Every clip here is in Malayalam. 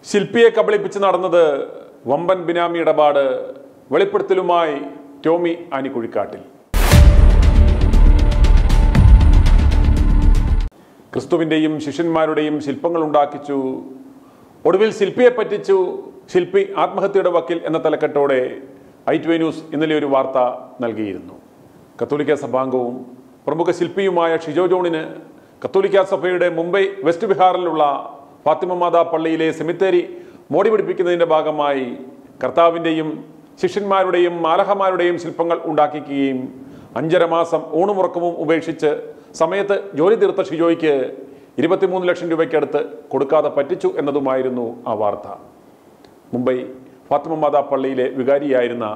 ശില്പിയെ കബളിപ്പിച്ച് നടന്നത് വമ്പൻ ബിനാമി ഇടപാട്. വെളിപ്പെടുത്തലുമായി ടോമി ആനിക്കുഴിക്കാട്ടിൽ. ക്രിസ്തുവിൻ്റെയും ശിഷ്യന്മാരുടെയും ശില്പങ്ങൾ ഉണ്ടാക്കിച്ചു, ഒടുവിൽ ശില്പിയെ പറ്റിച്ചു, ശില്പി ആത്മഹത്യയുടെ വക്കിൽ എന്ന തലക്കെട്ടോടെ i2 ന്യൂസ് ഇന്നലെ ഒരു വാർത്ത നൽകിയിരുന്നു. കത്തോലിക്ക സഭാംഗവും പ്രമുഖ ശില്പിയുമായ ഷിജോ ജോണിന് കത്തോലിക്ക സഭയുടെ മുംബൈ വെസ്റ്റ് ബിഹാറിലുള്ള ഫാത്തിമ മാതാ പള്ളിയിലെ സെമിത്തേരി മോടി പിടിപ്പിക്കുന്നതിൻ്റെ ഭാഗമായി കർത്താവിൻ്റെയും ശിഷ്യന്മാരുടെയും മാലഹമാരുടെയും ശില്പങ്ങൾ ഉണ്ടാക്കിക്കുകയും 5.5 മാസം ഊണുമുറക്കവും ഉപേക്ഷിച്ച് സമയത്ത് ജോലി തീർത്ത ഷിജോയ്ക്ക് 23 ലക്ഷം രൂപയ്ക്കടുത്ത് കൊടുക്കാതെ പറ്റിച്ചു എന്നതുമായിരുന്നു ആ വാർത്ത. മുംബൈ ഫാത്തിമ മാതാ പള്ളിയിലെ വികാരിയായിരുന്ന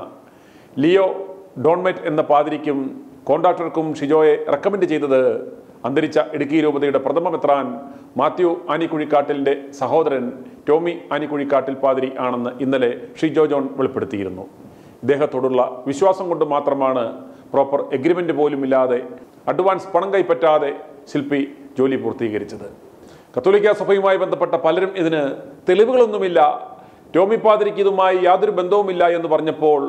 ലിയോ ഡോൺമെറ്റ് എന്ന പാതിരിക്കും കോൺട്രാക്ടർക്കും ഷിജോയെ റെക്കമെൻഡ് ചെയ്തത് അന്തരിച്ച ഇടുക്കി രൂപതയുടെ പ്രഥമ മെത്രാൻ മാത്യു ആനിക്കുഴിക്കാട്ടിലിൻ്റെ സഹോദരൻ ടോമി ആനിക്കുഴിക്കാട്ടിൽ പാതിരി ആണെന്ന് ഇന്നലെ ഷിജോ ജോൺ വെളിപ്പെടുത്തിയിരുന്നു. ഇദ്ദേഹത്തോടുള്ള വിശ്വാസം കൊണ്ട് മാത്രമാണ് പ്രോപ്പർ എഗ്രിമെൻ്റ് പോലുമില്ലാതെ അഡ്വാൻസ് പണം കൈപ്പറ്റാതെ ശില്പി ജോലി പൂർത്തീകരിച്ചത്. കത്തോലിക്ക സഭയുമായി ബന്ധപ്പെട്ട പലരും ഇതിന് തെളിവുകളൊന്നുമില്ല, ടോമി പാതിരിക്ക് ഇതുമായി യാതൊരു ബന്ധവുമില്ല എന്ന് പറഞ്ഞപ്പോൾ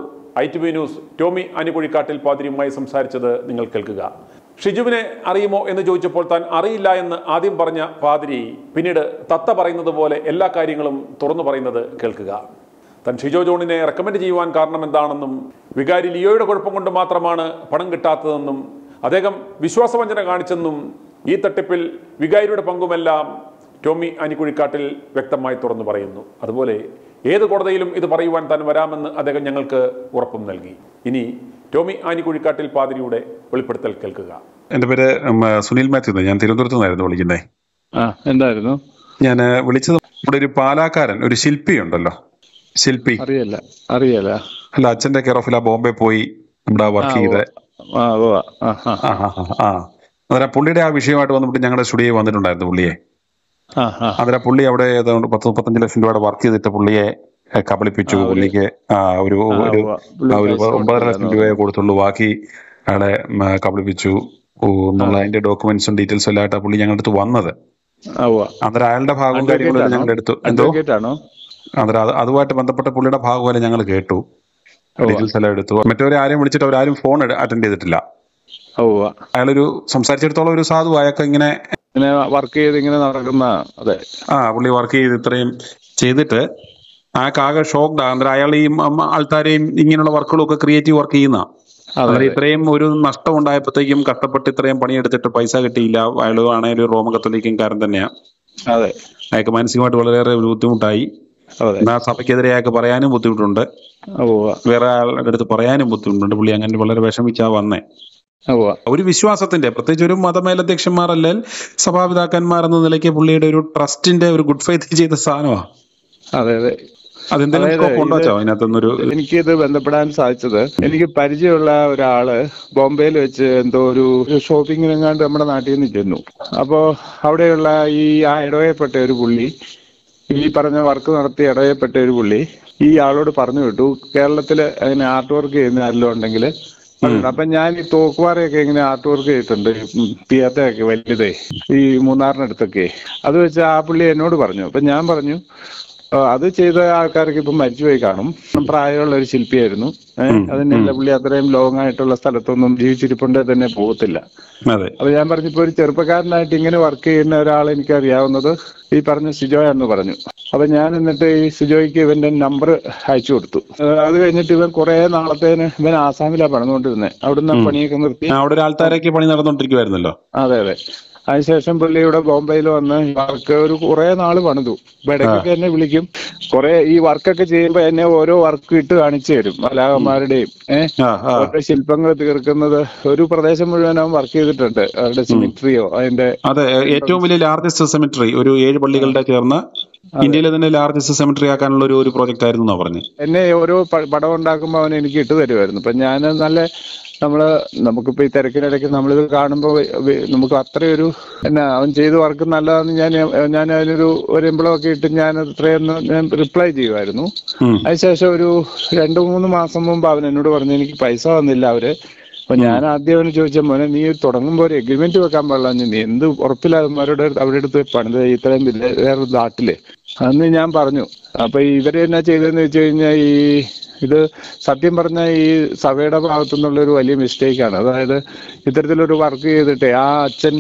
i2 ന്യൂസ് ടോമി ആനിക്കുഴിക്കാട്ടിൽ പാതിരിയുമായി സംസാരിച്ചത് നിങ്ങൾ കേൾക്കുക. ഷിജുവിനെ അറിയുമോ എന്ന് ചോദിച്ചപ്പോൾ താൻ അറിയില്ല എന്ന് ആദ്യം പറഞ്ഞ പാതിരി പിന്നീട് തത്ത പറയുന്നത് പോലെ എല്ലാ കാര്യങ്ങളും തുറന്നു പറയുന്നത് കേൾക്കുക. താൻ ഷിജോ ജോണിനെ റെക്കമെൻഡ് ചെയ്യുവാൻ കാരണം എന്താണെന്നും വികാരി ലിയോയുടെ കുഴപ്പം കൊണ്ട് മാത്രമാണ് പണം കിട്ടാത്തതെന്നും അദ്ദേഹം വിശ്വാസവഞ്ചന കാണിച്ചെന്നും ഈ തട്ടിപ്പിൽ വികാരിയുടെ പങ്കുമെല്ലാം ടോമി ആനിക്കുഴിക്കാട്ടിൽ വ്യക്തമായി തുറന്നു പറയുന്നു. അതുപോലെ ഏത് കോടതിയിലും ഇത് പറയുവാൻ താൻ വരാമെന്ന് അദ്ദേഹം ഞങ്ങൾക്ക് ഉറപ്പും നൽകി. ഇനി ടോമി ആനിക്കുഴിക്കാട്ടിൽ പാതിരിയുടെ വെളിപ്പെടുത്തൽ കേൾക്കുക. എന്റെ പേര് സുനിൽ മാത്യു, ഞാൻ തിരുവനന്തപുരത്ത് നിന്നായിരുന്നു വിളിക്കുന്നേ. എന്തായിരുന്നു ഞാൻ വിളിച്ചത്, ഇവിടെ ഒരു പാലാക്കാരൻ, ഒരു ശില്പി ഉണ്ടല്ലോ, ശില്പി അറിയല്ല അല്ല, അച്ഛന്റെ കെയർ ഓഫിലാ ബോംബെ പോയി നമ്മുടെ വർക്ക് ചെയ്ത് അന്നേരം പുള്ളിയുടെ ആ വിഷയമായിട്ട് വന്നിട്ട് ഞങ്ങളുടെ സ്റ്റുഡിയോയിൽ വന്നിട്ടുണ്ടായിരുന്നു പുള്ളിയെ. അന്നേരം പുള്ളി അവിടെ ഏതാണ്ട് 10-35 ലക്ഷം രൂപയുടെ വർക്ക് ചെയ്തിട്ട് പുള്ളിയെ കബളിപ്പിച്ചു. പുള്ളിക്ക് ഒരു 9.5 ലക്ഷം രൂപയെ കൊടുത്തുള്ളൂ, ബാക്കി അയാളെ കബളിപ്പിച്ചു എന്നുള്ള അതിന്റെ ഡോക്യുമെന്റ്സും ഡീറ്റെയിൽസും എല്ലായിട്ടാണ് പുള്ളി ഞങ്ങളുടെ അടുത്ത് വന്നത്. അന്നേരം അയാളുടെ ഭാഗവും കാര്യങ്ങളും ഞങ്ങളുടെ അടുത്ത് അന്നേരം അതുമായിട്ട് ബന്ധപ്പെട്ട പുള്ളിയുടെ ഭാഗം ഞങ്ങൾ കേട്ടു, ഡീറ്റെയിൽസ് എല്ലാം എടുത്തു. മറ്റവരെ ആരെയും വിളിച്ചിട്ട് അവരാരും ഫോൺ അറ്റൻഡ് ചെയ്തിട്ടില്ല. അയാളൊരു സംസാരിച്ചിടത്തോളം ഒരു സാധു അയാൾക്ക് ഇങ്ങനെ വർക്ക് ചെയ്ത് ഇങ്ങനെ നടക്കുന്ന പുള്ളി വർക്ക് ചെയ്ത് ഇത്രയും ചെയ്തിട്ട് ആകെ ഷോക്ക്ഡ്. അന്നേരം അയാൾ ഈ ആൾക്കാരെയും ഇങ്ങനെയുള്ള വർക്കുകളൊക്കെ ക്രിയേറ്റീവ് വർക്ക് ചെയ്യുന്ന ഇത്രയും ഒരു നഷ്ടം ഉണ്ടായപ്പോഴത്തേക്കും കഷ്ടപ്പെട്ട് ഇത്രയും പണിയെടുത്തിട്ട് പൈസ കിട്ടിയില്ല. അയാൾ ആണെങ്കിൽ ഒരു റോമൻ കത്തോലിക്കൻകാരൻ തന്നെയാണ്. അയാൾക്ക് മാനസികമായിട്ട് വളരെയേറെ ബുദ്ധിമുട്ടായി. ആ സഭയ്ക്കെതിരെ അയാൾക്ക് പറയാനും ബുദ്ധിമുട്ടുണ്ട്, വേറെ ആളുടെ അടുത്ത് പറയാനും ബുദ്ധിമുട്ടുണ്ട്. പുള്ളി അങ്ങനെ വളരെ വിഷമിച്ചാ വന്നേ. ഒരു വിശ്വാസത്തിന്റെ, പ്രത്യേകിച്ച് ഒരു മതമേലധ്യക്ഷന്മാർ അല്ലെങ്കിൽ സഭാപിതാക്കന്മാർ എന്ന നിലയ്ക്ക് പുള്ളിയുടെ ഒരു ട്രസ്റ്റിന്റെ ഒരു ഗുഡ് ഫെയ്ത്ത് ചെയ്ത സാധനമാണ്. എനിക്കിത് ബന്ധപ്പെടാൻ സാധിച്ചത്, എനിക്ക് പരിചയമുള്ള ഒരാള് ബോംബെയിൽ വെച്ച് എന്തോ ഒരു ഷോപ്പിങ്ങിനെങ്ങാണ്ട് നമ്മുടെ നാട്ടിൽ നിന്ന് ചെന്നു. അപ്പോ അവിടെയുള്ള ഇടവയപ്പെട്ട ഒരു പുള്ളി, ഈ പറഞ്ഞ വർക്ക് നടത്തി ഇടവയപ്പെട്ട ഒരു പുള്ളി ഈ ആളോട് പറഞ്ഞു വിട്ടു, കേരളത്തില് അങ്ങനെ ആർട്ട് വർക്ക് ചെയ്യുന്ന ആരെല്ലാം ഉണ്ടെങ്കിൽ. അപ്പൊ ഞാൻ ഈ തോക്കുവാറയൊക്കെ ഇങ്ങനെ ആർട്ട് വർക്ക് ചെയ്തിട്ടുണ്ട്, തിയേറ്ററൊക്കെ വലുതേ, ഈ മൂന്നാറിനടുത്തൊക്കെ. അത് വെച്ച് ആ പുള്ളി എന്നോട് പറഞ്ഞു. അപ്പൊ ഞാൻ പറഞ്ഞു, അത് ചെയ്ത ആൾക്കാർക്ക് ഇപ്പം മരിച്ചുപോയി കാണും, പ്രായമുള്ള ഒരു ശില്പിയായിരുന്നു. അതിനല്ല പുള്ളി അത്രയും ലോങ് ആയിട്ടുള്ള സ്ഥലത്തൊന്നും ജീവിച്ചിരിപ്പുണ്ടെ തന്നെ പോകത്തില്ല. അപ്പൊ ഞാൻ പറഞ്ഞു, ഇപ്പൊ ഒരു ചെറുപ്പക്കാരനായിട്ട് ഇങ്ങനെ വർക്ക് ചെയ്യുന്ന ഒരാൾ എനിക്ക് അറിയാവുന്നത് ഈ പറഞ്ഞ സിജോ എന്ന് പറഞ്ഞു. അപ്പൊ ഞാൻ എന്നിട്ട് ഈ സിജോയ്ക്ക് ഇവന്റെ നമ്പർ അയച്ചു കൊടുത്തു. അത് കഴിഞ്ഞിട്ട് ഇവൻ കുറെ നാളത്തേന് ഇവൻ ആസാമിലാണ് പണിതുകൊണ്ടിരുന്നത്. അവിടുന്ന് പണിയൊക്കെ നിർത്തി അവിടെ ആൾക്കാരൊക്കെ പണി നടന്നുകൊണ്ടിരിക്കുവായിരുന്നല്ലോ. അതെ. അതിനുശേഷം പുള്ളി ഇവിടെ ബോംബെയിൽ വന്ന് വർക്ക് കുറെ നാള് പണിതു. ഇടയ്ക്കൊക്കെ എന്നെ വിളിക്കും, കുറെ ഈ വർക്കൊക്കെ ചെയ്യുമ്പോ എന്നെ ഓരോ വർക്ക് ഇട്ട് കാണിച്ചു തരും, മലാഹന്മാരുടെയും ഓരോ ശില്പങ്ങൾ തീർക്കുന്നത്. ഒരു പ്രദേശം മുഴുവൻ അവൻ വർക്ക് ചെയ്തിട്ടുണ്ട്, അവരുടെ സിമിട്രിയോ അതിന്റെ. അതെ, ഏറ്റവും വലിയ ലാർജസ്റ്റ് സെമിട്രി, ഒരു 7 പള്ളികളുടെ ചേർന്ന് ഇന്ത്യയിലെ തന്നെ ലാർജസ്റ്റ് സെമിട്രി ആക്കാനുള്ള ഒരു പ്രോജക്റ്റ് ആയിരുന്നു പറഞ്ഞു. എന്നെ ഓരോ പടം ഉണ്ടാക്കുമ്പോ അവൻ എനിക്ക് ഇട്ട് തരുമായിരുന്നു. അപ്പൊ ഞാൻ നമുക്കിപ്പോ ഈ തിരക്കിനിടയ്ക്ക് നമ്മളിത് കാണുമ്പോ നമുക്ക് അത്രയൊരു അവൻ ചെയ്ത വർക്ക് നല്ലതാന്ന് ഞാൻ അതിനൊരു എംബ്ലമൊക്കെ ഇട്ട് ഞാൻ അത്രയൊന്ന് റിപ്ലൈ ചെയ്യുമായിരുന്നു. അതിനുശേഷം ഒരു 2-3 മാസം മുമ്പ് അവൻ എന്നോട് പറഞ്ഞു, എനിക്ക് പൈസ വന്നില്ല അവര്. അപ്പൊ ഞാൻ ആദ്യം അവന് ചോദിച്ച, മോനെ നീ തുടങ്ങുമ്പോ ഒരു എഗ്രിമെന്റ് വെക്കാൻ പാടില്ല, നീ എന്ത് ഉറപ്പില്ലാതെ അവരുടെ അടുത്ത് പണിത് ഇത്രയും വേറൊരു നാട്ടില് അന്ന് ഞാൻ പറഞ്ഞു. അപ്പൊ ഇവര് എന്നാ ചെയ്തതെന്ന് വെച്ച് കഴിഞ്ഞാൽ ഇത് സത്യം പറഞ്ഞാൽ ഈ സഭയുടെ ഭാഗത്തുനിന്നുള്ള ഒരു വലിയ മിസ്റ്റേക്കാണ്. അതായത് ഇത്തരത്തിലൊരു വർക്ക് ചെയ്തിട്ടേ ആ അച്ഛൻ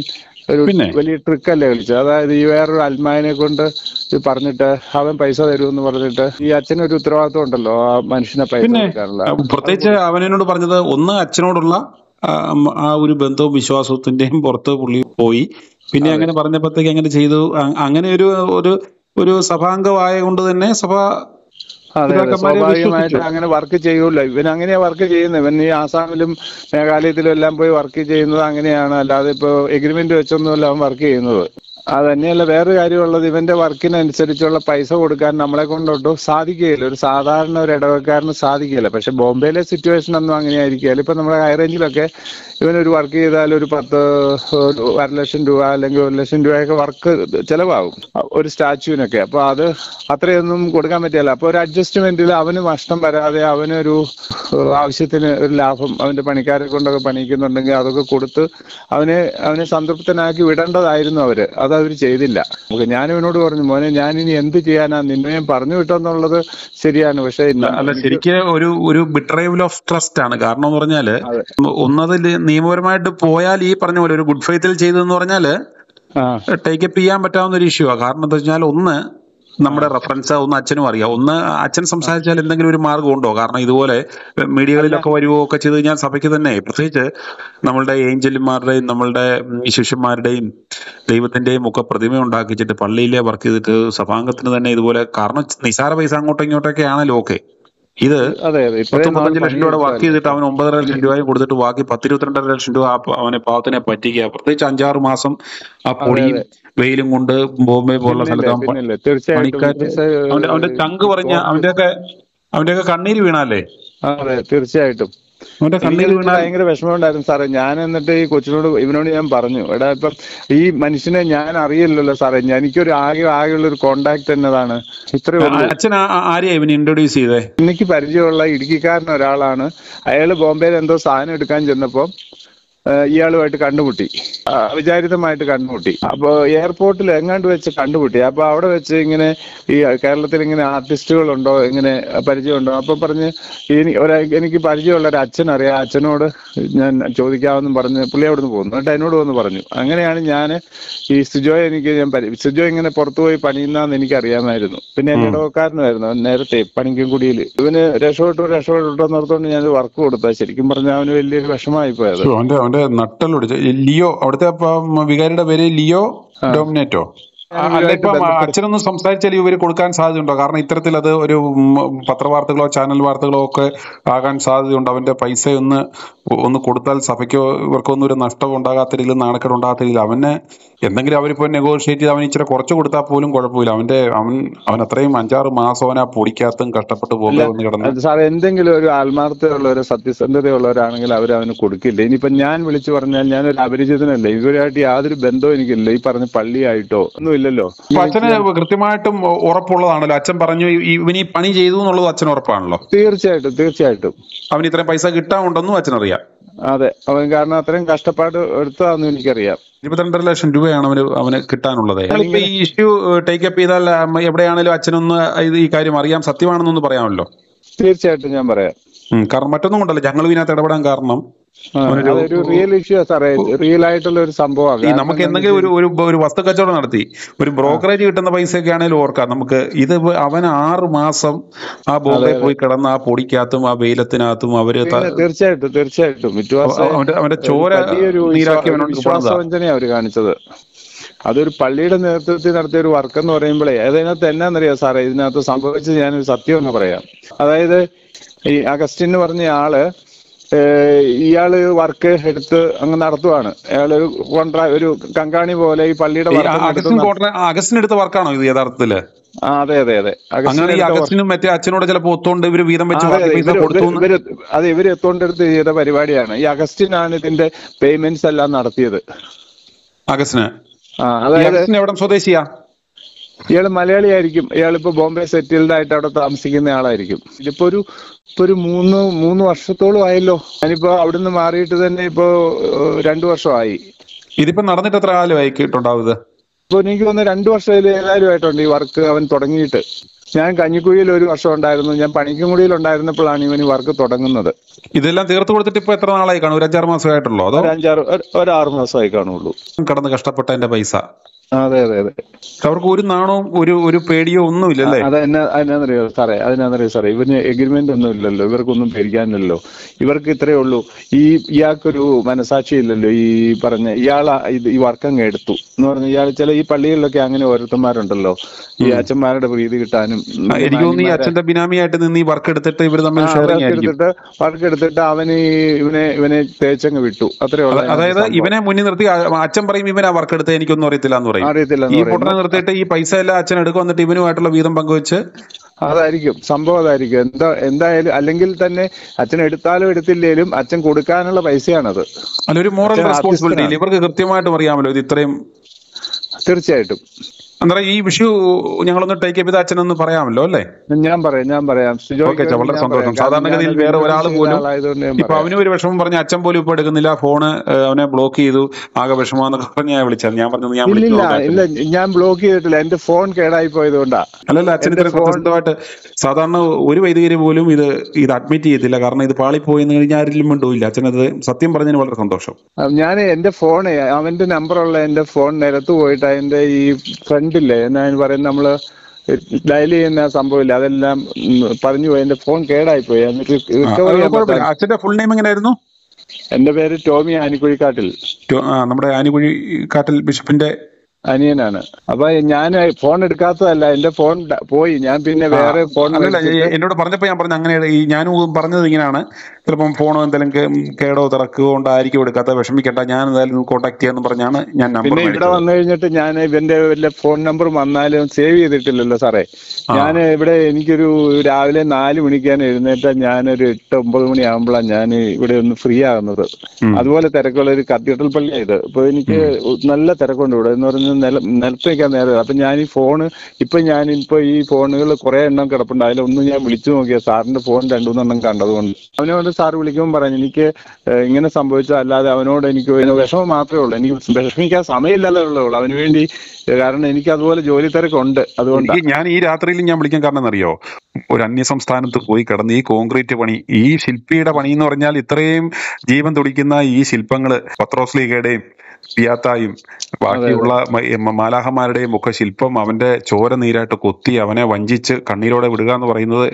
ഒരു വലിയ ട്രിക്കല്ലേ കളിച്ചത്. അതായത് ഈ വേറൊരു അൽമായനെ കൊണ്ട് ഇത് പറഞ്ഞിട്ട് അവൻ പൈസ തരുമെന്ന് പറഞ്ഞിട്ട് ഈ അച്ഛനൊരു ഉത്തരവാദിത്വം ഉണ്ടല്ലോ ആ മനുഷ്യനെ പൈസ കൊടുക്കാനുള്ള. പ്രത്യേകിച്ച് അവനോട് പറഞ്ഞത് ഒന്ന് അച്ഛനോടുള്ള ആ ഒരു ബന്ധവും വിശ്വാസത്തിന്റെയും പുറത്ത് പുള്ളി പോയി. പിന്നെ അങ്ങനെ പറഞ്ഞപ്പോഴത്തേക്ക് അങ്ങനെ ചെയ്തു. അങ്ങനെ ഒരു സഭാംഗമായ കൊണ്ട് തന്നെ സ്വാഭാവികമായിട്ട് അങ്ങനെ വർക്ക് ചെയ്യൂല. ഇവൻ അങ്ങനെയാ വർക്ക് ചെയ്യുന്നത്. ഇവൻ ഈ ആസാമിലും മേഘാലയത്തിലും എല്ലാം പോയി വർക്ക് ചെയ്യുന്നത് അങ്ങനെയാണ്. അല്ലാതെ ഇപ്പൊ എഗ്രിമെന്റ് വെച്ചൊന്നുമല്ല അവൻ വർക്ക് ചെയ്യുന്നത്. അത് തന്നെയല്ല വേറൊരു കാര്യമുള്ളത്, ഇവന്റെ വർക്കിനനുസരിച്ചുള്ള പൈസ കൊടുക്കാൻ നമ്മളെ കൊണ്ടൊട്ടും സാധിക്കുകയില്ല. ഒരു സാധാരണ ഒരു ഇടവക്കാരന് സാധിക്കുകയില്ല. പക്ഷെ ബോംബെയിലെ സിറ്റുവേഷൻ ഒന്നും അങ്ങനെ ആയിരിക്കുകയില്ല. ഇപ്പൊ നമ്മുടെ ഹൈ റേഞ്ചിലൊക്കെ ഇവനൊരു വർക്ക് ചെയ്താൽ ഒരു 1 ലക്ഷം രൂപ അല്ലെങ്കിൽ 1 ലക്ഷം രൂപയൊക്കെ വർക്ക് ചെലവാകും ഒരു സ്റ്റാച്യുവിനൊക്കെ. അപ്പൊ അത് അത്രയൊന്നും കൊടുക്കാൻ പറ്റില്ല. അപ്പൊ ഒരു അഡ്ജസ്റ്റ്മെന്റിൽ അവന് നഷ്ടം വരാതെ അവനൊരു ആവശ്യത്തിന് ഒരു ലാഭം അവന്റെ പണിക്കാരെ കൊണ്ടൊക്കെ പണിയിക്കുന്നുണ്ടെങ്കിൽ അതൊക്കെ കൊടുത്ത് അവനെ സംതൃപ്തനാക്കി വിടേണ്ടതായിരുന്നു അവര്. അതവർ ചെയ്തില്ല. ഞാൻ ഇവനോട് പറഞ്ഞു, മോനെ ഞാൻ ഇനി എന്ത് ചെയ്യാനാ, നിന്നെ ഞാൻ പറഞ്ഞു വിട്ടെന്നുള്ളത് ശരിയാണ്. പക്ഷെ അല്ല, ശരിക്കും ഒരു ബിട്രയൽ ഓഫ് ട്രസ്റ്റ് ആണ്. കാരണം എന്ന് പറഞ്ഞാല് ഒന്നതിൽ നിയമപരമായിട്ട് പോയാൽ ഈ പറഞ്ഞ പോലെ ഒരു ഗുഡ് ഫെയ്ത്തിൽ ചെയ്തതെന്ന് പറഞ്ഞാല് ടേക്ക് അപ്പ് ചെയ്യാൻ പറ്റാവുന്ന ഒരു ഇഷ്യൂ ആണ്. കാരണം എന്താ വെച്ചാൽ ഒന്ന് നമ്മുടെ റെഫറൻസ് ഒന്ന് അച്ഛനും അറിയാം. ഒന്ന് അച്ഛൻ സംസാരിച്ചാൽ എന്തെങ്കിലും ഒരു മാർഗം ഉണ്ടോ? കാരണം ഇതുപോലെ മീഡിയകളിലൊക്കെ വരുവോ ഒക്കെ ചെയ്ത് കഴിഞ്ഞാൽ സഭയ്ക്ക് തന്നെ, പ്രത്യേകിച്ച് നമ്മളുടെ ഏഞ്ചൽമാരുടെയും നമ്മളുടെ ശിഷ്യന്മാരുടെയും ദൈവത്തിന്റെയും ഒക്കെ പ്രതിമ ഉണ്ടാക്കിച്ചിട്ട് പള്ളിയിലെ വർക്ക് ചെയ്തിട്ട് സഭാംഗത്തിന് തന്നെ ഇതുപോലെ, കാരണം നിസാര പൈസ അങ്ങോട്ടും ഇങ്ങോട്ടൊക്കെ ആണല്ലോ. ഓക്കെ, ഇത് 35 ലക്ഷം രൂപയുടെ വർക്ക് ചെയ്തിട്ട് അവന് 9.5 ലക്ഷം രൂപയും കൊടുത്തിട്ട് ബാക്കി 10-22 ലക്ഷം രൂപ അവനെ പാവത്തിനെ പറ്റിക്കുക. പ്രത്യേകിച്ച് 5-6 മാസം ആ പൊടിയും വെയിലും കൊണ്ട് ബോംബെ പോലുള്ള സ്ഥലത്ത് പണിക്കാര് അവന്റെ ചങ്ക് പറഞ്ഞ അവന്റെയൊക്കെ കണ്ണീര് വീണാലേ. അതെ, തീർച്ചയായിട്ടും ഭയങ്കര വിഷമമുണ്ടായിരുന്നു സാറേ. ഞാൻ എന്നിട്ട് ഈ കൊച്ചിനോട് ഇവനോട് ഞാൻ പറഞ്ഞു, എടാ ഇപ്പം ഈ മനുഷ്യനെ ഞാൻ അറിയില്ലല്ലോ സാറേ, എനിക്കൊരു ആകെയുള്ള ഒരു കോണ്ടാക്ട് എന്നതാണ് ഇത്രേ ഉള്ളൂ. അച്ഛൻ ആരെയാ ഇവന് ഇൻട്രൊഡ്യൂസ് ചെയ്തേ? എനിക്ക് പരിചയമുള്ള ഇടുക്കിക്കാരൻ ഒരാളാണ്. അയാള് ബോംബെയിൽ എന്തോ സാധനം എടുക്കാൻ ചെന്നപ്പോ ഇയാളുമായിട്ട് കണ്ടുമുട്ടി, അവിചാരിതമായിട്ട് കണ്ടുമുട്ടി. അപ്പോൾ എയർപോർട്ടിൽ എങ്ങാണ്ട് വെച്ച് കണ്ടുമുട്ടി. അപ്പൊ അവിടെ വെച്ച് ഇങ്ങനെ ഈ കേരളത്തിൽ ഇങ്ങനെ ആർട്ടിസ്റ്റുകളുണ്ടോ, ഇങ്ങനെ പരിചയമുണ്ടോ? അപ്പൊ പറഞ്ഞ് എനിക്ക് പരിചയമുള്ള ഒരു അച്ഛൻ അറിയാം, അച്ഛനോട് ഞാൻ ചോദിക്കാമെന്നും പറഞ്ഞ് പുള്ളി അവിടെ നിന്ന് പോകുന്നു. എന്നിട്ട് എന്നോട് വന്ന് പറഞ്ഞു. അങ്ങനെയാണ് ഞാൻ ഈ സിജോ ഇങ്ങനെ പുറത്തു പോയി പണിയുന്നതെന്ന് എനിക്കറിയാമായിരുന്നു. പിന്നെ എന്റെ ഇടവക്കാരനായിരുന്നു നേരത്തെ പണിക്കൻകുടിയിൽ. ഇവന് രക്ഷപ്പെട്ടോന്നോർത്തോണ്ട് ഞാൻ വർക്ക് കൊടുത്താ. ശരിക്കും പറഞ്ഞാൽ അവന് വലിയൊരു വിഷമായി പോയത്. നട്ടലൊടിച്ച് ലിയോ, അവിടുത്തെ വികാരിയുടെ പേര് ലിയോ ഡോമിനേറ്റോ. അല്ല, ഇപ്പം അച്ഛനൊന്നും സംസാരിച്ചാൽ ഇവര് കൊടുക്കാൻ സാധ്യതയുണ്ടോ? കാരണം ഇത്തരത്തിൽ അത് ഒരു പത്രവാർത്തകളോ ചാനൽ വാർത്തകളോ ഒക്കെ ആകാൻ സാധ്യതയുണ്ട്. അവന്റെ പൈസ ഒന്ന് കൊടുത്താൽ സഭയ്ക്കോ ഇവർക്കൊന്നും ഒരു നഷ്ടം ഉണ്ടാകാത്ത രീതിയിൽ, നാണക്കേട് ഉണ്ടാകാത്ത രീതിയിൽ അവന് എന്തെങ്കിലും അവരിപ്പോ നെഗോഷിയേറ്റ് ചെയ്ത് അവന് ഇച്ചിരി കുറച്ച് കൊടുത്താൽ പോലും കുഴപ്പമില്ല. അവൻ അത്രയും 5-6 മാസം അവൻ ആ പൊടിക്കകത്തും കഷ്ടപ്പെട്ട് പോകുന്ന കിടന്നു. സാർ, എന്തെങ്കിലും ഒരു ആത്മാർത്ഥതയുള്ളവരോ സത്യസന്ധതയുള്ളവരാണെങ്കിൽ അവന് കൊടുക്കില്ല. ഇനിയിപ്പോ ഞാൻ വിളിച്ചു പറഞ്ഞാൽ ഞാനൊരു അപരിചിതനല്ലേ, ഇവരായിട്ട് യാതൊരു ബന്ധവും എനിക്കില്ല. ഈ പറഞ്ഞ പള്ളിയായിട്ടോ ഒന്നും ഇല്ലല്ലോ. അച്ഛന് കൃത്യമായിട്ടും ഉറപ്പുള്ളതാണല്ലോ. അച്ഛൻ പറഞ്ഞു ഇവന് ഈ പണി ചെയ്തു എന്നുള്ളത് അച്ഛൻ ഉറപ്പാണല്ലോ. തീർച്ചയായിട്ടും അവന് ഇത്രയും പൈസ കിട്ടാനുണ്ടെന്നും അച്ഛനറിയാം. അതെ, അവൻ കാരണം അത്രയും കഷ്ടപ്പാട് എടുത്തതാണെന്ന് എനിക്കറിയാം. 22 ലക്ഷം രൂപയാണ് അവന് കിട്ടാനുള്ളത്. ഈ ഇഷ്യൂ ടേക്ക് അപ്പ് ചെയ്താൽ എവിടെയാണെങ്കിലും അച്ഛനൊന്ന് ഈ കാര്യം അറിയാം, സത്യമാണെന്നൊന്ന് പറയാമല്ലോ. തീർച്ചയായിട്ടും ഞാൻ പറയാം. കാരണം മറ്റൊന്നും കൊണ്ടല്ല, ഞങ്ങൾ ഇതിനകത്ത് ഇടപെടാൻ കാരണം ഒരു റിയൽ ഇഷ്യൂ സാറേ, റിയൽ ആയിട്ടുള്ള ഒരു സംഭവമാണ്. നമുക്ക് എന്തെങ്കിലും ഒരു വസ്തു കച്ചവടം നടത്തി ഒരു ബ്രോക്കറേജ് കിട്ടുന്ന പൈസയൊക്കെ ആണെങ്കിലും ഓർക്കാം. നമുക്ക് ഇത് അവൻ 6 മാസം ആ ബോംബെ പോയി കിടന്ന് ആ പൊടിക്കകത്തും ആ വെയിലത്തിനകത്തും അവര് തീർച്ചയായിട്ടും അവന്റെ ചോര നീരാക്കി വിശ്വാസവഞ്ചനയാണ് അവര് കാണിച്ചത്. അതൊരു പള്ളിയുടെ നേതൃത്വത്തിൽ നടത്തിയ ഒരു വർക്ക് എന്ന് പറയുമ്പോഴേ അതിനകത്ത് എന്നാന്നറിയാം സാറേ, ഇതിനകത്ത് സംഭവിച്ചത് ഞാനൊരു സത്യം എന്ന് പറയാം. അതായത് ഈ അഗസ്റ്റിൻ എന്ന് പറഞ്ഞ ആള് ഇയാള് വർക്ക് എടുത്ത് അങ്ങ് നടത്തുവാണ്. അയാളൊരു ഒരു കങ്കാണി പോലെ ഈ പള്ളിയുടെ അഗസ്റ്റിൻ എടുത്ത വർക്കാണോ ഇത് യഥാർത്ഥത്തില്? അതെ. അഗസ്റ്റിനും മറ്റേ അച്ഛനോട് ചിലപ്പോ ഒത്തോണ്ട് ഇവര് വീതം വെച്ച് ഇവര് എത്തോണ്ടെടുത്ത് ചെയ്ത പരിപാടിയാണ്. ഈ അഗസ്റ്റിനാണ് ഇതിന്റെ പേയ്മെന്റ്സ് എല്ലാം നടത്തിയത്. അഗസ്റ്റിന് എവിടെ സ്വദേശിയാ? ഇയാള് മലയാളിയായിരിക്കും. ഇയാളിപ്പോ ബോംബെ സെറ്റിൽഡ് ആയിട്ട് അവിടെ താമസിക്കുന്ന ആളായിരിക്കും. ഇതിപ്പോ ഒരു 3 വർഷത്തോളം ആയല്ലോ. ഞാനിപ്പോ അവിടുന്ന് മാറിയിട്ട് തന്നെ ഇപ്പോ 2 വർഷമായി. ഇതിപ്പോ നടന്നിട്ട് എത്ര കാലമായി കിട്ടുണ്ടാവും? അപ്പോൾ എനിക്ക് തോന്നുന്നു 2 വർഷത്തിൽ ഏതായാലുമായിട്ടുണ്ട് ഈ വർക്ക് അവൻ തുടങ്ങിയിട്ട്. ഞാൻ കഞ്ഞിക്കുഴിയിൽ 1 വർഷം ഉണ്ടായിരുന്നു, ഞാൻ പണിക്കൻകുടിയിൽ ഉണ്ടായിരുന്നപ്പോഴാണ് ഇവൻ ഈ വർക്ക് തുടങ്ങുന്നത്. ഇതെല്ലാം തീർത്ത് കൊടുത്തിട്ട് ഇപ്പൊ എത്ര നാളായി കാണും? 5-6 മാസമായിട്ടുള്ളൂ? അതോ ഒരു 6 മാസമായി കാണുള്ളൂ. കടന്ന് കഷ്ടപ്പെട്ടതിന്റെ പൈസ. അതെ അതെ അതെ. അവർക്ക് ഒരു നാണവും ഒരു പേടിയോ ഒന്നുമില്ലല്ലേ? അതിനറിയോ സാറേ, ഇവന് എഗ്രിമെന്റ് ഒന്നും ഇല്ലല്ലോ, ഇവർക്കൊന്നും പേടിക്കാനില്ലല്ലോ. ഇവർക്ക് ഇത്രയേ ഉള്ളൂ, ഇയാൾക്കൊരു മനസാക്ഷി ഇല്ലല്ലോ. ഈ പറഞ്ഞ ഈ വർക്ക് അങ്ങ് എടുത്തു എന്ന് പറഞ്ഞ ഇയാൾ ഈ പള്ളികളിലൊക്കെ അങ്ങനെ ഓരോരുത്തന്മാരുണ്ടല്ലോ, ഈ അച്ഛന്മാരുടെ പ്രീതി കിട്ടാനും. എനിക്ക് തോന്നുന്നു ഈ അച്ഛന്റെ ബിനാമിയായിട്ട് നിന്ന് ഈ വർക്ക് എടുത്തിട്ട് ഇവർ തമ്മിൽ വർക്ക് എടുത്തിട്ട് അവന് ഇവനെ തേച്ചങ്ങ് വിട്ടു, അത്രേ ഉള്ളൂ. അതായത് ഇവനെ മുന്നിൽ നിർത്തി അച്ഛൻ പറയും ഇവനാ വർക്ക് എടുത്ത് എനിക്കൊന്നും അറിയത്തില്ല എന്ന് പറയും. ഈ പൊട്ടനെ നിർത്തിയിട്ട് ഈ പൈസ എല്ലാം അച്ഛൻ എടുക്കും, എന്നിട്ട് ഇവനുമായിട്ടുള്ള വീതം പങ്കുവെച്ച്. അതായിരിക്കും സംഭവം, അതായിരിക്കും എന്തായാലും. അല്ലെങ്കിൽ തന്നെ അച്ഛൻ എടുത്താലും എടുത്തില്ലേലും അച്ഛൻ കൊടുക്കാനുള്ള പൈസയാണത്. അല്ലൊരു മോറൽ റെസ്പോൺസിബിലിറ്റി ഇവർക്ക് കൃത്യമായിട്ടും അറിയാമല്ലോ ഇത് ഇത്രയും. തീർച്ചയായിട്ടും. അന്നേരം ഈ വിഷു ഞങ്ങളൊന്ന് ടേക്ക് ചെയ്ത് അച്ഛനൊന്ന് പറയാമല്ലോ അല്ലേ? ഞാൻ പറയാം. വളരെ സന്തോഷം. സാധാരണഗതിയിൽ വേറെ ഒരാൾ പോലും ഇപ്പൊ അവനും ഒരു വിഷമം പറഞ്ഞ അച്ഛൻ പോലും ഇപ്പൊ എടുക്കുന്നില്ല, ഫോണ് അവനെ ബ്ലോക്ക് ചെയ്തു, ആകെ വിഷമാന്നൊക്കെ പറഞ്ഞ് ഞാൻ വിളിച്ചത്. ഞാൻ പറഞ്ഞത് ഞാൻ ബ്ലോക്ക് ചെയ്തിട്ടില്ല, എന്റെ ഫോൺ കേടായി പോയതുകൊണ്ടാ. അല്ലല്ല, അച്ഛൻ ഇത്ര സത്യസന്ധമായിട്ട് സാധാരണ ഒരു വൈദികര് പോലും ഇത് അഡ്മിറ്റ് ചെയ്യത്തില്ല, കാരണം ഇത് പാളിപ്പോയി എന്ന് കഴിഞ്ഞാൽ ആരിലും മിണ്ടൂല്ല. അച്ഛനത് സത്യം പറഞ്ഞതിന് വളരെ സന്തോഷം. ഞാൻ എന്റെ ഫോണ്, അവന്റെ നമ്പറുള്ള എന്റെ ഫോൺ നിലത്ത് പോയിട്ട് അതിന്റെ ഈ ഫ്രണ്ടില്ലേ എന്നാ പറയുന്നത്, നമ്മള് ഡയൽ ചെയ്യുന്ന സംഭവമില്ല, അതെല്ലാം പറഞ്ഞു പോയി. എന്റെ ഫോൺ കേടായി പോയി. അച്ഛന്റെ ഫുൾ നെയിം എങ്ങനെയായിരുന്നു? എന്റെ പേര് ടോമി ആനിക്കുഴിക്കാട്ടിൽ. നമ്മുടെ ആനിക്കുഴിക്കാട്ടിൽ ബിഷപ്പിന്റെ അനിയനാണ്. അപ്പൊ ഞാൻ ഫോൺ എടുക്കാത്തതല്ല, എന്റെ ഫോൺ പോയി. ഞാൻ പിന്നെ വേറെ ഫോൺ എന്നോട് പറഞ്ഞപ്പോ ഞാൻ പറഞ്ഞു അങ്ങനെ ഞാനും പറഞ്ഞത് ഇങ്ങനെയാണ്, ചിലപ്പം ഫോണോ എന്തെങ്കിലും കേടോ തിറക്കുകയോ കൊണ്ടായിരിക്കും എടുക്കാത്ത, വിഷമിക്കണ്ട, ഞാൻ എന്തായാലും കോൺടാക്ട് ചെയ്യാന്ന് പറഞ്ഞാണ് ഞാൻ നമ്പർ. പിന്നെ ഇവിടെ വന്നു കഴിഞ്ഞിട്ട് ഞാൻ ഇവന്റെ വല്ല ഫോൺ നമ്പർ വന്നാലും സേവ് ചെയ്തിട്ടില്ലല്ലോ സാറേ. ഞാൻ ഇവിടെ എനിക്കൊരു രാവിലെ 4 മണിക്കാണ് എഴുന്നേറ്റ, ഞാനൊരു 8-9 മണിയാകുമ്പോഴാണ് ഞാൻ ഇവിടെ ഒന്ന് ഫ്രീ ആകുന്നത്. അതുപോലെ തിരക്കുള്ള ഒരു കത്തീഡ്രൽ പള്ളിയായത്. ഇപ്പൊ എനിക്ക് നല്ല തിരക്കുണ്ട് ഇവിടെ എന്ന് പറഞ്ഞാൽ നിലത്ത് വയ്ക്കാൻ നേരം. അപ്പൊ ഞാൻ ഈ ഫോണ് ഞാനിപ്പോ ഈ ഫോണുകൾ കുറെ എണ്ണം കിടപ്പുണ്ട്, അതിലൊന്നും ഞാൻ വിളിച്ചു നോക്കിയ സാറിന്റെ ഫോൺ 2-3 കണ്ടതുകൊണ്ട് അവനോട് സാർ വിളിക്കുമ്പോൾ പറഞ്ഞു എനിക്ക് ഇങ്ങനെ സംഭവിച്ചത്, അല്ലാതെ അവനോട് എനിക്ക് വിഷമം മാത്രമേ ഉള്ളൂ, എനിക്ക് വിഷമിക്കാൻ സമയമില്ലല്ലേ ഉള്ളൂ അവന് വേണ്ടി. കാരണം എനിക്ക് അതുപോലെ ജോലി തിരക്കുണ്ട്. അതുകൊണ്ട് ഞാൻ ഈ രാത്രിയിൽ ഞാൻ വിളിക്കാൻ കാരണം അറിയോ, ഒരു അന്യസംസ്ഥാനത്ത് പോയി കിടന്ന് ഈ കോൺക്രീറ്റ് പണി, ഈ ശില്പിയുടെ പണി എന്ന് പറഞ്ഞാൽ ഇത്രയും ജീവൻ തുടിക്കുന്ന ഈ ശില്പങ്ങള് പത്രോസ്ലീഗയുടെയും പിയാത്തായും ബാക്കിയുള്ള മാലാഹമാരുടെയും ഒക്കെ ശില്പം അവന്റെ ചോര നീരായിട്ട് കൊത്തി അവനെ വഞ്ചിച്ച് കണ്ണീരോടെ വിടുക എന്ന് പറയുന്നത്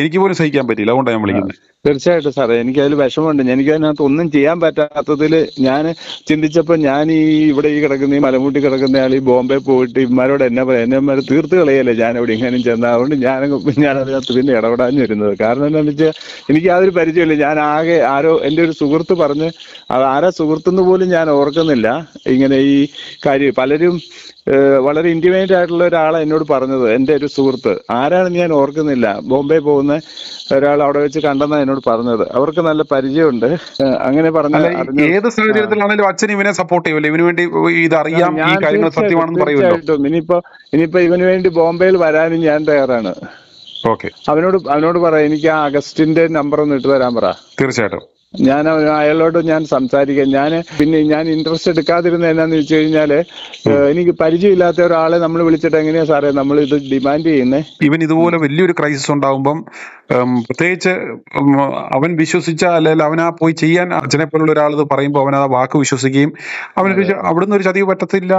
എനിക്ക് പോലും സഹിക്കാൻ പറ്റില്ല. അതുകൊണ്ടാണ് ഞാൻ വിളിക്കുന്നത്. തീർച്ചയായിട്ടും സാറേ, എനിക്കതിൽ വിഷമമുണ്ട്. എനിക്കതിനകത്ത് ഒന്നും ചെയ്യാൻ പറ്റാത്തതിൽ ഞാൻ ചിന്തിച്ചപ്പോൾ ഞാൻ ഇവിടെ കിടക്കുന്ന ഈ മലമൂട്ടി കിടക്കുന്ന ആൾ ഈ ബോംബെ പോയിട്ട് ഇവന്മാരോട് എന്നെ പറയാം, എന്നെ തീർത്ത് കളയല്ലേ ഞാൻ ഇവിടെ ഇങ്ങനെയും ചെന്ന. അതുകൊണ്ട് ഞാനതിനകത്ത് പിന്നെ ഇടപെടാൻ വരുന്നത്. കാരണം എന്താണെന്ന് വെച്ചാൽ എനിക്ക് യാതൊരു പരിചയമില്ല. ഞാൻ ആകെ എൻ്റെ ഒരു സുഹൃത്ത് പറഞ്ഞ്, അത് ആരാ സുഹൃത്തെന്ന് പോലും ഞാൻ ഓർക്കുന്നില്ല. ഇങ്ങനെ ഈ കാര്യം പലരും വളരെ ഇന്റിമേറ്റ് ആയിട്ടുള്ള ഒരാളെ എന്നോട് പറഞ്ഞത്, എൻ്റെ ഒരു സുഹൃത്ത്, ആരാണെന്ന് ഞാൻ ഓർക്കുന്നില്ല, ബോംബെ പോകുന്ന ഒരാൾ അവിടെ വെച്ച് കണ്ടെന്നാ എന്നോട് പറഞ്ഞത്. അവർക്ക് നല്ല പരിചയമുണ്ട്. അങ്ങനെ പറഞ്ഞ ഏത് സാഹചര്യത്തിലാണെങ്കിലും അച്ഛൻ ഇവനെ സപ്പോർട്ട് ചെയ്യുമല്ലോ, ഇവന് വേണ്ടി ഇത് അറിയാം, ഈ കാര്യങ്ങൾ സത്യമാണെന്ന് പറയുമല്ലോ. ഇനിയിപ്പോ ഇവന് വേണ്ടി ബോംബെയിൽ വരാനും ഞാൻ തയ്യാറാണ്. അവനോട് പറ, എനിക്ക് ആ അഗസ്റ്റിന്റെ നമ്പർ ഒന്ന് ഇട്ട് തരാൻ പറ. തീർച്ചയായിട്ടും ഞാൻ അയാളോട് ഞാൻ സംസാരിക്കാം. ഞാൻ ഇൻട്രസ്റ്റ് എടുക്കാതിരുന്ന എന്നാന്ന് വെച്ച് കഴിഞ്ഞാല്, എനിക്ക് പരിചയമില്ലാത്ത ഒരാളെ നമ്മൾ വിളിച്ചിട്ട് എങ്ങനെയാ സാറേ നമ്മൾ ഇത് ഡിമാൻഡ് ചെയ്യുന്നത്? ഇവൻ ഇതുപോലെ വലിയൊരു ക്രൈസിസ് ഉണ്ടാകുമ്പം പ്രത്യേകിച്ച് അവൻ വിശ്വസിച്ച, അല്ലെങ്കിൽ അവനാ പോയി ചെയ്യാൻ അച്ഛനെ പോലുള്ള ഒരാൾ ഇത് പറയുമ്പോൾ അവൻ ആ വാക്ക് വിശ്വസിക്കുകയും അവിടുന്ന് ഒരു ചതിവ് പറ്റത്തില്ല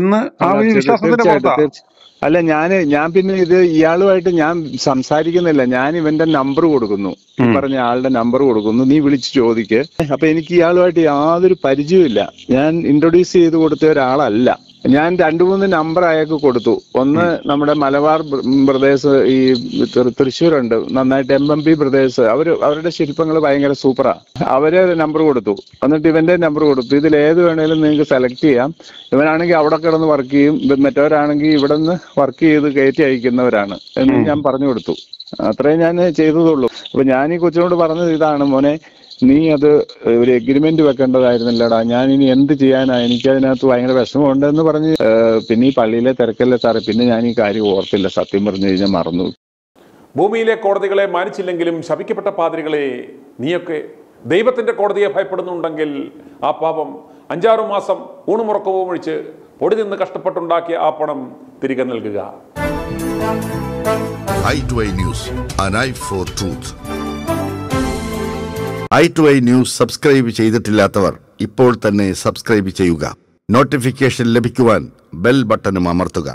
എന്ന് ആ ഒരു വിശ്വാസത്തിന്റെ പുറത്താ. അല്ല, ഞാൻ പിന്നെ ഇത് ഇയാളുമായിട്ട് ഞാൻ സംസാരിക്കുന്നില്ല. ഞാൻ ഇവന്റെ നമ്പർ കൊടുക്കുന്നു, പറഞ്ഞ ആളുടെ നമ്പർ കൊടുക്കുന്നു, നീ വിളിച്ച് ചോദിക്ക്. അപ്പൊ എനിക്ക് ഇയാളുമായിട്ട് യാതൊരു പരിചയമില്ല. ഞാൻ ഇൻട്രൊഡ്യൂസ് ചെയ്ത് കൊടുത്ത ഒരാളല്ല. ഞാൻ 2-3 നമ്പർ അയാൾക്ക് കൊടുത്തു. ഒന്ന് നമ്മുടെ മലബാർ ബ്രദേഴ്സ്, ഈ തൃശ്ശൂരുണ്ട് നന്നായിട്ട്, MMP ബ്രദേഴ്സ്, അവരുടെ ശില്പങ്ങൾ ഭയങ്കര സൂപ്പറാ. അവരെ നമ്പർ കൊടുത്തു. എന്നിട്ട് ഇവന്റെ നമ്പർ കൊടുത്തു. ഇതിൽ ഏത് വേണേലും നിങ്ങൾക്ക് സെലക്ട് ചെയ്യാം. ഇവനാണെങ്കിൽ അവിടെ കിടന്ന് വർക്ക് ചെയ്യും, മറ്റവരാണെങ്കിൽ ഇവിടെ നിന്ന് വർക്ക് ചെയ്ത് കയറ്റി അയക്കുന്നവരാണ് എന്ന് ഞാൻ പറഞ്ഞു കൊടുത്തു. അത്രേ ഞാൻ ചെയ്തതുള്ളൂ. അപ്പൊ ഞാൻ ഈ കൊച്ചിനോട് പറഞ്ഞത് ഇതാണ്, മോനെ നീ അത് ഒരു എഗ്രിമെന്റ് വെക്കേണ്ടതായിരുന്നില്ലടാ, ഞാൻ ഇനി എന്ത് ചെയ്യാനാ, എനിക്കതിനകത്ത് ഭയങ്കര വിഷമമുണ്ടെന്ന് പറഞ്ഞ്. പിന്നെ ഈ പള്ളിയിലെ തിരക്കല്ലേ സാറേ, പിന്നെ ഞാൻ ഈ കാര്യം ഓർത്തില്ല, സത്യം പറഞ്ഞു കഴിഞ്ഞാൽ മറന്നു. ഭൂമിയിലെ കോടതികളെ മാനിച്ചില്ലെങ്കിലും ശപിക്കപ്പെട്ട പാതിരികളെ നീയൊക്കെ ദൈവത്തിൻ്റെ കോടതിയെ ഭയപ്പെടുന്നുണ്ടെങ്കിൽ ആ പാപം 5-6 മാസം ഊണുമുറക്കവും ഒഴിച്ച് പൊടി നിന്ന് കഷ്ടപ്പെട്ടുണ്ടാക്കിയ ആ പണം തിരികെ നൽകുക. i2i News, an eye for truth. i2i News subscribe ചെയ്തിട്ടില്ലാത്തവർ ഇപ്പോൾ തന്നെ സബ്സ്ക്രൈബ് ചെയ്യുക. നോട്ടിഫിക്കേഷൻ ലഭിക്കുവാൻ ബെൽ ബട്ടണും അമർത്തുക.